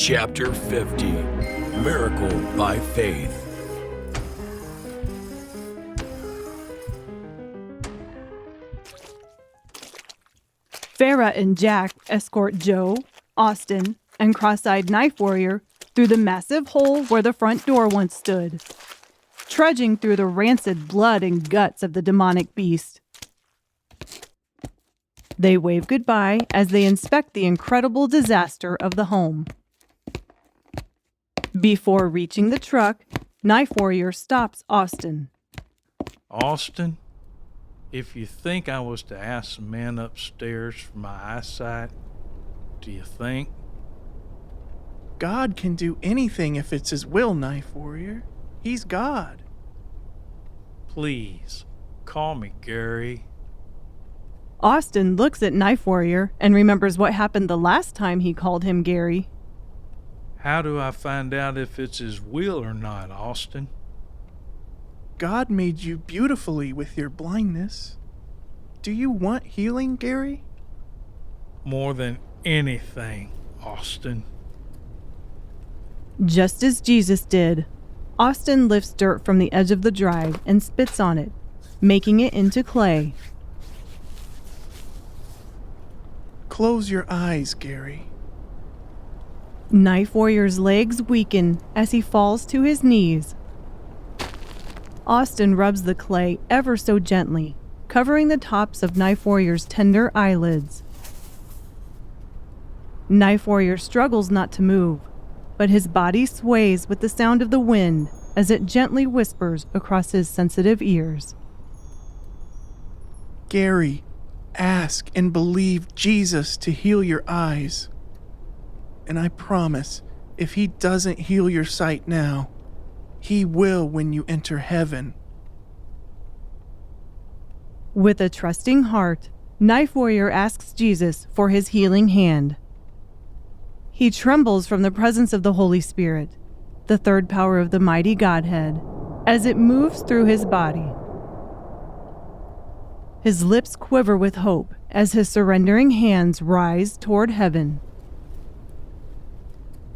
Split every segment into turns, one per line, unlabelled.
Chapter 50, Miracle by Faith.
Farah and Jack escort Joe, Austin, and cross-eyed knife warrior through the massive hole where the front door once stood, trudging through the rancid blood and guts of the demonic beast. They wave goodbye as they inspect the incredible disaster of the home. Before reaching the truck, Knife Warrior stops Austin.
Austin, if you think I was to ask some men upstairs for my eyesight, do you think?
God can do anything if it's his will, Knife Warrior. He's God.
Please, call me Gary.
Austin looks at Knife Warrior and remembers what happened the last time he called him Gary.
How do I find out if it's his will or not, Austin?
God made you beautifully with your blindness. Do you want healing, Gary?
More than anything, Austin.
Just as Jesus did, Austin lifts dirt from the edge of the drive and spits on it, making it into clay.
Close your eyes, Gary.
Knife Warrior's legs weaken as he falls to his knees. Austin rubs the clay ever so gently, covering the tops of Knife Warrior's tender eyelids. Knife Warrior struggles not to move, but his body sways with the sound of the wind as it gently whispers across his sensitive ears.
Gary, ask and believe Jesus to heal your eyes. And I promise, if he doesn't heal your sight now, he will when you enter heaven.
With a trusting heart, Knife Warrior asks Jesus for his healing hand. He trembles from the presence of the Holy Spirit, the third power of the mighty Godhead, as it moves through his body. His lips quiver with hope as his surrendering hands rise toward heaven.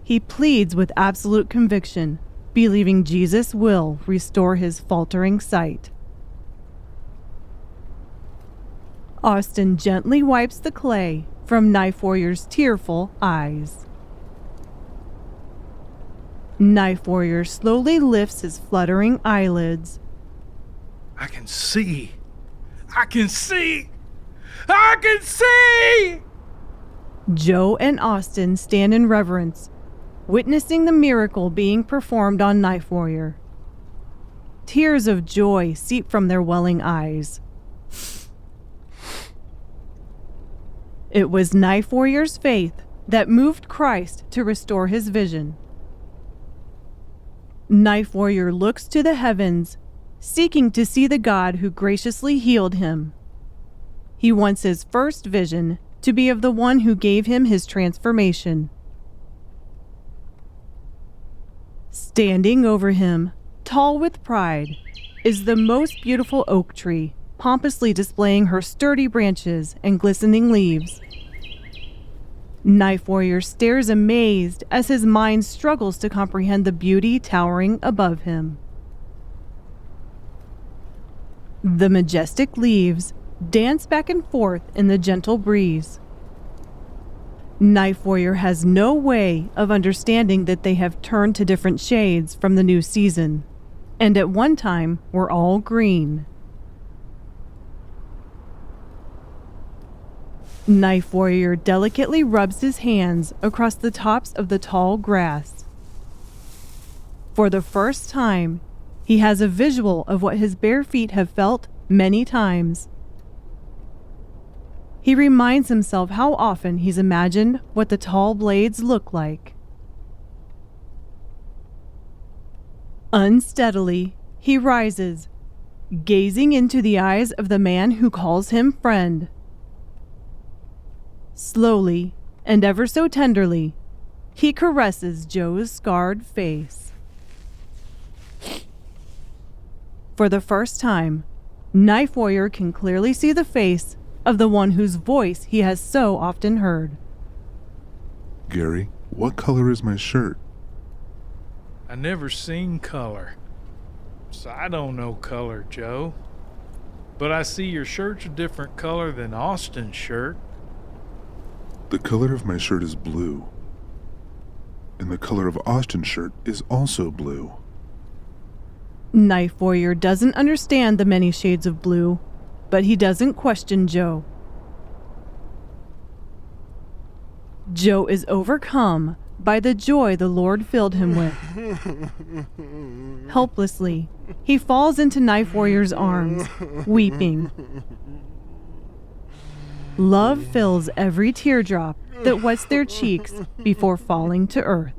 He pleads with absolute conviction, believing Jesus will restore his faltering sight. Austin gently wipes the clay from Knife Warrior's tearful eyes. Knife Warrior slowly lifts his fluttering eyelids.
I can see! I can see! I can see!
Joe and Austin stand in reverence, witnessing the miracle being performed on Knife Warrior. Tears of joy seep from their welling eyes. It was Knife Warrior's faith that moved Christ to restore his vision. Knife Warrior looks to the heavens, seeking to see the God who graciously healed him. He wants his first vision to be of the one who gave him his transformation. Standing over him, tall with pride, is the most beautiful oak tree, pompously displaying her sturdy branches and glistening leaves. Knife Warrior stares amazed as his mind struggles to comprehend the beauty towering above him. The majestic leaves dance back and forth in the gentle breeze. Knife Warrior has no way of understanding that they have turned to different shades from the new season, and at one time were all green. Knife Warrior delicately rubs his hands across the tops of the tall grass. For the first time, he has a visual of what his bare feet have felt many times. He reminds himself how often he's imagined what the tall blades look like. Unsteadily, he rises, gazing into the eyes of the man who calls him friend. Slowly, and ever so tenderly, he caresses Joe's scarred face. For the first time, Knife Warrior can clearly see the face of the one whose voice he has so often heard.
Gary, what color is my shirt?
I never seen color, so I don't know color, Joe. But I see your shirt's a different color than Austin's shirt.
The color of my shirt is blue. And the color of Austin's shirt is also blue.
Knife Warrior doesn't understand the many shades of blue, but he doesn't question Joe. Joe is overcome by the joy the Lord filled him with. Helplessly, he falls into Knife Warrior's arms, weeping. Love fills every teardrop that wets their cheeks before falling to earth.